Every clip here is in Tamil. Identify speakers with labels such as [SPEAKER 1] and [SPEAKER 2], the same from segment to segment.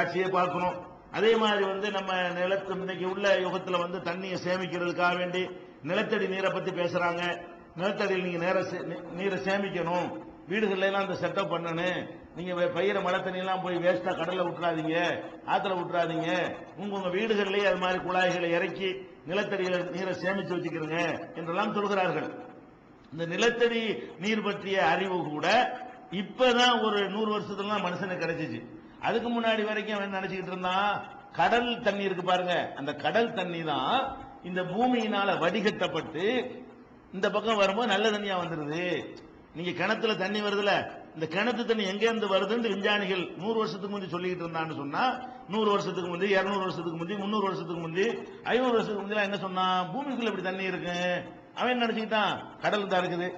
[SPEAKER 1] காட்சியை பார்க்கணும். அதே மாதிரி நம்ம நிலத்து இன்னைக்கு உள்ள யுகத்துல தண்ணியை சேமிக்கிறதுக்காக வேண்டி நிலத்தடி நீரை பத்தி பேசுறாங்க. நிலத்தடியில் நீங்க நீரை சேமிக்கணும், வீடுகள்ல எல்லாம் அந்த செட்டப் பண்ணணும். நீங்க பயிர மழை தண்ணி எல்லாம் போய் வேஸ்டா கடல்ல விட்டுறாதீங்க, ஆத்துல விட்டுறாதீங்க. உங்க வீடுகளிலேயே அது மாதிரி குழாய்களை இறக்கி நிலத்தடியில நீரை சேமிச்சு வச்சுக்கிறீங்க என்றெல்லாம் சொல்கிறார்கள். இந்த நிலத்தடி நீர் பற்றிய அறிவு கூட இப்பதான் ஒரு 100 வருஷத்துல மனுஷனுக்கு கிடைச்சிச்சு. அதுக்கு முன்னாடி வரைக்கும் அவன் நினைச்சுக்கிட்டு இருந்தான், கடல் தண்ணி இருக்கு பாருங்க, அந்த கடல் தண்ணி தான் இந்த பூமியினால வடிகட்டப்பட்டு இந்த பக்கம் வரும்போது நல்ல தண்ணியா வந்துருது. நீங்க கிணத்துல தண்ணி வருதுல, இந்த கிணத்து தண்ணி எங்க இருந்து வருதுன்னு விஞ்ஞானிகள் 100 வருஷத்துக்கு முந்தி சொல்லிட்டு இருந்தான்னு சொன்னா, 100 வருஷத்துக்கு முந்தி, 200 வருஷத்துக்கு முந்தி, 300 வருஷத்துக்கு முந்தி, 500 வருஷத்துக்கு முந்தி என்ன சொன்னா, பூமிக்குள்ள இப்படி தண்ணி இருக்கு. அவன் நினைச்சுக்கிட்டான் கடல் தான் இருக்குது,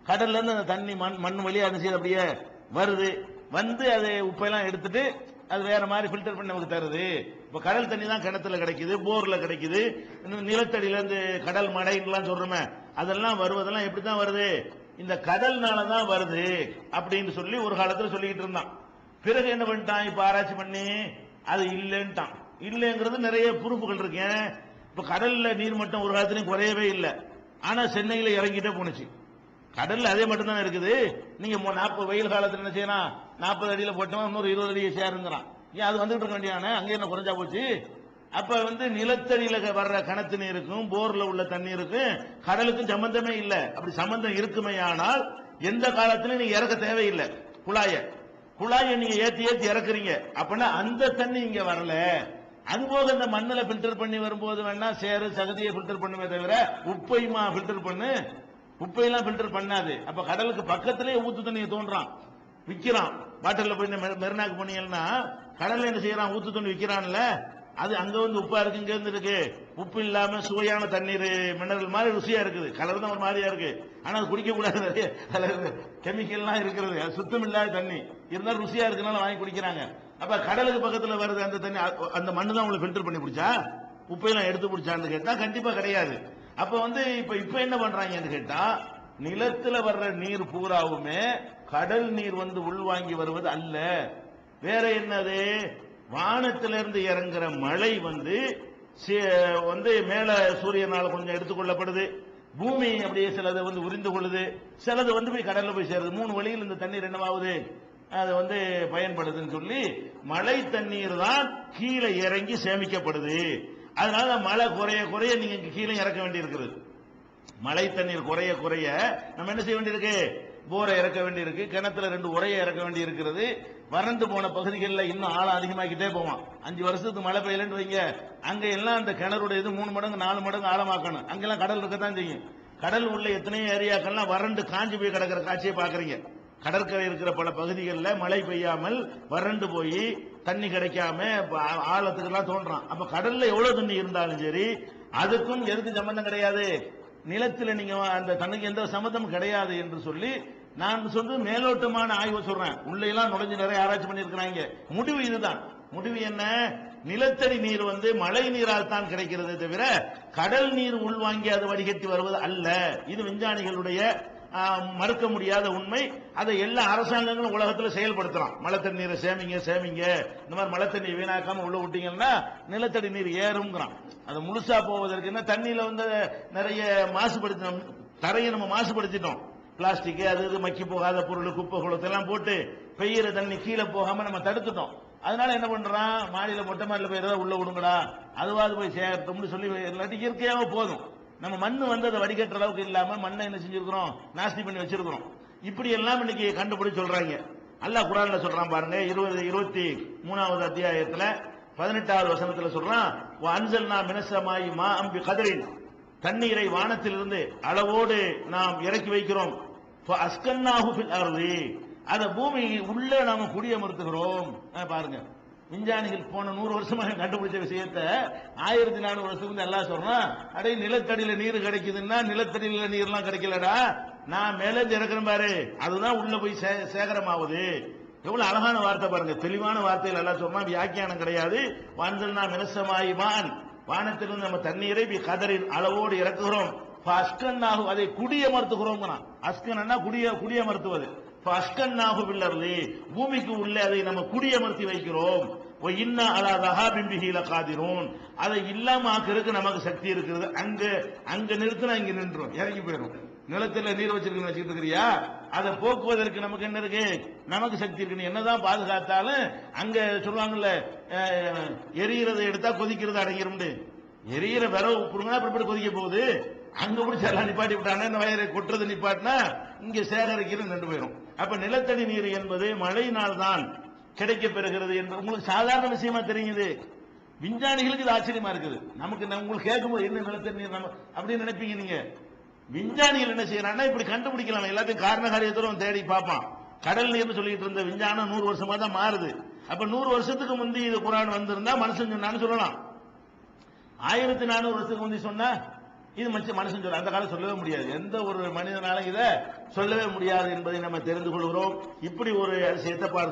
[SPEAKER 1] கடல்ல இருந்து அந்த தண்ணி மண் வழியா என்ன செய்யுது, அப்படியே வருது, வந்து அதை உப்பையெல்லாம் எடுத்துட்டு அது வேற மாதிரி ஃபில்டர் பண்ணி நமக்கு தருது. இப்ப கடல் தண்ணி தான் கிணத்துல கிடைக்குது, போர்ல கிடைக்குது, நிலத்தடியில இருந்து கடல் மடைலாம் சொல்றோமே, அதெல்லாம் வருவதெல்லாம் எப்படிதான் வருது, இந்த கடல்னால தான் வருது அப்படின்னு சொல்லி ஒரு காலத்துல சொல்லிக்கிட்டு இருந்தான். பிறகு என்ன பண்ணிட்டான், இப்ப ஆராய்ச்சி பண்ணி அது இல்லைன்ட்டான். இல்லைங்கிறது நிறைய ப்ரூஃப்கள் இருக்கு. இப்ப கடல்ல நீர் மட்டம் ஒரு காலத்திலையும் குறையவே இல்லை, ஆனா சென்னையில இறங்கிட்டே போனுச்சு. கடல்ல அதே மட்டும் தான் இருக்குது. நீங்க 40 வெயில் காலத்துல என்ன செய்யலாம், 40 அடியில போட்டோம், இன்னொரு 20 அடியை சேருங்கிறான். ஏன் அது வந்துட்டு இருக்க வேண்டியானே, அங்கே என்ன குறைஞ்சா போச்சு. அப்ப நிலத்தடியில வர்ற கிணத்து நீருக்கும் போர்ல உள்ள தண்ணீருக்கும் கடலுக்கும் சம்பந்தமே இல்லை. அப்படி சம்பந்தம் இருக்குமையானால் எந்த காலத்திலும் நீங்க இறக்க தேவையில்லை. குழாய நீங்க ஏத்தி ஏத்தி இறக்குறீங்க அப்படின்னா அந்த தண்ணி இங்க வரல. அதுபோக இந்த மண்ணில் பில்டர் பண்ணி வரும்போது வேணா சேறு சகதியை பில்டர் பண்ணுமே தவிர உப்பையுமா பில்டர் பண்ணு, உப்பையெல்லாம் பில்டர் பண்ணாது. அப்ப கடலுக்கு பக்கத்திலேயே ஊத்து தண்ணியை தோன்றான், விற்கிறான். பாட்டில போய் மெரினாக்கு போனீங்கன்னா கடல்ல என்ன செய்யறான், ஊத்து தண்ணி விற்கிறான்ல, அது அங்க உப்பா இருக்கு, இங்க இருந்து இருக்கு. உப்பு இல்லாம சுவையான தண்ணீர் மினரல் மாதிரி ருசியா இருக்குது, கலர் தான் ஒரு மாதிரியா இருக்கு, ஆனா அது குடிக்க கூடாது, கெமிக்கல்லாம் இருக்கிறது, அது சுத்தம் இல்லாத தண்ணி இருந்தாலும் ருசியா இருக்குனால வாங்கி குடிக்கிறாங்க. அப்ப கடலுக்கு பக்கத்துல வருது அந்த தண்ணி, அந்த மண்ணு தான் உங்களுக்கு ஃபில்டர் பண்ணி பிடிச்சா, உப்பையெல்லாம் எடுத்து பிடிச்சான்னு கேட்டா கண்டிப்பா கிடையாது. அப்ப இப்ப என்ன பண்றாங்கன்னு கேட்டா, நிலத்துல வர்ற நீர் பூராவுமே கடல் நீர் உள்வாங்கி வருவது அல்ல. வேற என்னது, வானத்திலிருந்து இறங்குற மழை மேல சூரியனால கொஞ்சம் எடுத்துக்கொள்ளப்படுது, பூமி அப்படியே சிலது உறிந்து கொள்ளுது, சிலது போய் கடல்ல போய் சேருது. 3 வழியில் இந்த தண்ணீர் என்னவாகுது, அது பயன்படுதுன்னு சொல்லி மழை தண்ணீர் தான் கீழே இறங்கி சேமிக்கப்படுது. அதனால மழை குறைய குறைய நீங்க கீழே இறக்க வேண்டி இருக்குது. மழை தண்ணீர் குறைய குறைய நம்ம என்ன செய்ய வேண்டியிருக்கு, போரை இறக்க வேண்டியிருக்கு, கிணத்துல 2 உரையை இறக்க வேண்டி இருக்கிறது. வறண்டு போன பகுதிகளில் இன்னும் ஆழம் அதிகமாக்கிட்டே போவான். 5 வருஷத்துக்கு மழை பெய்யலன்னு வைங்க, அங்க எல்லாம் அந்த கிணறுடைய 3 மடங்கு 4 மடங்கு ஆழமாக்கணும். அங்கெல்லாம் கடல் இருக்கத்தான் செய்யும். கடல் உள்ள எத்தனையோ ஏரியாக்கள்லாம் வறண்டு காஞ்சி போய் கிடக்கிற காட்சியை பாக்குறீங்க. கடற்கரை இருக்கிற பல பகுதிகளில் மழை பெய்யாமல் வறண்டு போய் தண்ணி கிடைக்காம ஆழத்துக்கு எல்லாம் தோன்றான். அப்ப கடல்ல எவ்வளவு தண்ணி இருந்தாலும் சரி, அதுக்கும் எதுக்கு சம்பந்தம் கிடையாது, நிலத்தில் நீங்க அந்த தண்ணிக்கு எந்த சம்பந்தமும் கிடையாது என்று சொல்லி நான் சொல்றது மேலோட்டமான ஆய்வு சொல்றேன். உள்ள எல்லாம் நுழைஞ்சு நிறைய ஆராய்ச்சி பண்ணிருக்கிறாங்க. முடிவு இதுதான். முடிவு என்ன, நிலத்தடி நீர் மழை நீரால் தான் கிடைக்கிறது தவிர கடல் நீர் உள்வாங்கி அது வடிகட்டி வருவது அல்ல. இது விஞ்ஞானிகளுடைய மறுக்க முடியாத உண்மை. அதை எல்லா அரசாங்கங்களும் உலகத்தில் செயல்படுத்தலாம். மழை தண்ணீரை சேமிங்க, இந்த மாதிரி மழை தண்ணி வீணாக்காம உள்ள விட்டீங்கன்னா நிலத்தடி நீர் ஏறுங்கிறான். அது முழுசா போவதற்கு என்ன, தண்ணியில நிறைய மாசுபடுத்தினோம், தரையை நம்ம மாசுபடுத்திட்டோம். பிளாஸ்டிக் அது மக்கி போகாத பொருள், குப்பை குளத்தெல்லாம் போட்டு பெய்யற தண்ணி கீழே போகாம நம்ம தடுத்துட்டோம். அதனால என்ன பண்றான், மாடியில மொட்டை மாடியில போய் உள்ள விடுங்கடா, அதுவாது போய் சேரட்டும்னு சொல்லி இல்லாட்டி இயற்கையாக போதும். நம்ம மண்ணு அதை வடிகட்டுற அளவுக்கு இல்லாம மண்ணை என்ன செஞ்சிருக்கிறோம், நாஸ்தி பண்ணி வச்சிருக்கிறோம். இப்படி எல்லாம் இன்னைக்கு கண்டுபிடிச்சு சொல்றாங்க. அல்லாஹ் குர்ஆன்ல சொல்றான் பாருங்க, 23வது அத்தியாயத்துல 18வது வசனத்துல சொல்றான், அன்சல்னா மினஸ்ஸமாயி மாஅம் பிகத்ரின், தண்ணீரை வானத்திலிருந்து அளவோடு நாம் இறக்கி வைக்கிறோம், அஸ்கன்னாஹு ஃபில் அர்தி, அத பூமி உள்ள நாம குடியமர்த்துகிறோம். பாருங்க, விஞ்ஞானிகள் போன 100 வருஷமா கண்டுபிடிச்ச விஷயத்தை 1400 வருஷத்துக்கு எல்லாம் சொல்றான். அடே நிலத்தடியில நீர் கிடைக்குதுன்னா நிலத்தடியில நீர்லாம் கிடைக்கலடா, நான் மேல இறக்குறேன் பாரு, அதுதான் உள்ள போய் சேகரமாவது. எவ்வளவு அழகான வார்த்தை பாருங்க, தெளிவான வார்த்தைகள் எல்லாம் சொன்னா, வியாக்கியானம் கிடையாது. வான்சல்னா மினஸ்ஸமாயி மான், வானத்திலிருந்து நம்ம தண்ணீரை கதரின் அளவோடு இறக்குகிறோம், அஸ்கன்னாஹு அதை குடியமர்த்துகிறோம். அஸ்கன்னா குடியமர்த்துவது, அஸ்கன்னாஹு பில் அர்தி, பூமிக்கு உள்ளே அதை நம்ம குடியமர்த்தி வைக்கிறோம். இன்னா அலா தஹாபின் பிஹி லகாதிரூன். அதை இல்லாம ஆக்குறதுக்கு நமக்கு சக்தி இருக்குது. அங்க நிறுத்தினா இங்க நின்றோம், இறங்கி போயிடும். நிலத்துல நீர் வச்சிருக்கணும் வச்சுட்டு இருக்கிறியா, அதை போக்குவதற்கு நமக்கு என்ன இருக்கு, நமக்கு சக்தி இருக்கு. என்னதான் பாதுகாத்தாலும் அங்க சொல்லுவாங்கல்ல, எரியிறதை எடுத்தா கொதிக்கிறது அடங்கிரும். எரியிற விரவு புடுங்கினா அப்புறம் கொதிக்க போகுது. அங்க பிடிச்ச எல்லாம் நிப்பாட்டி விட்டானே, இந்த வயரை கொட்டுறது நிப்பாட்டினா இங்க சேகரிக்கிறது நின்று போயிடும். அப்ப நிலத்தடி நீர் என்பது மழையினால் தான் கிடைக்க பெறுகிறது என்பது உங்களுக்கு சாதாரண விஷயமா தெரியுது. விஞ்ஞானிகளுக்கு இது ஆச்சரியமா இருக்குது. நமக்கு உங்களுக்கு கேட்கும்போது என்ன நிலத்தடி நீர் நம்ம அப்படின்னு நினைப்பீங்க நீங்க. விஞ்ஞானிகள் என்ன செய்யறாங்கன்னா இப்படி கண்டுபிடிக்கலாம், எல்லாத்தையும் காரண காரியத்தோட தேடி பார்ப்பான். கடல் நீர்னு சொல்லிட்டு இருந்த விஞ்ஞானம் 100 வருஷமா தான் மாறுது. அப்ப 100 வருஷத்துக்கு முந்தி இது குரான் வந்திருந்தா மனுஷன் சொன்னான்னு சொல்லலாம். 1400 வருஷத்துக்கு முந்தி சொன்னா இது மனுஷன் சொல்ல, அந்த காலம் சொல்லவே முடியாது. எந்த ஒரு மனிதனாலும் இதை சொல்லவே முடியாது என்பதை நம்ம தெரிந்து கொள்கிறோம். இப்படி ஒரு விஷயத்தை பார்க்கிறோம்.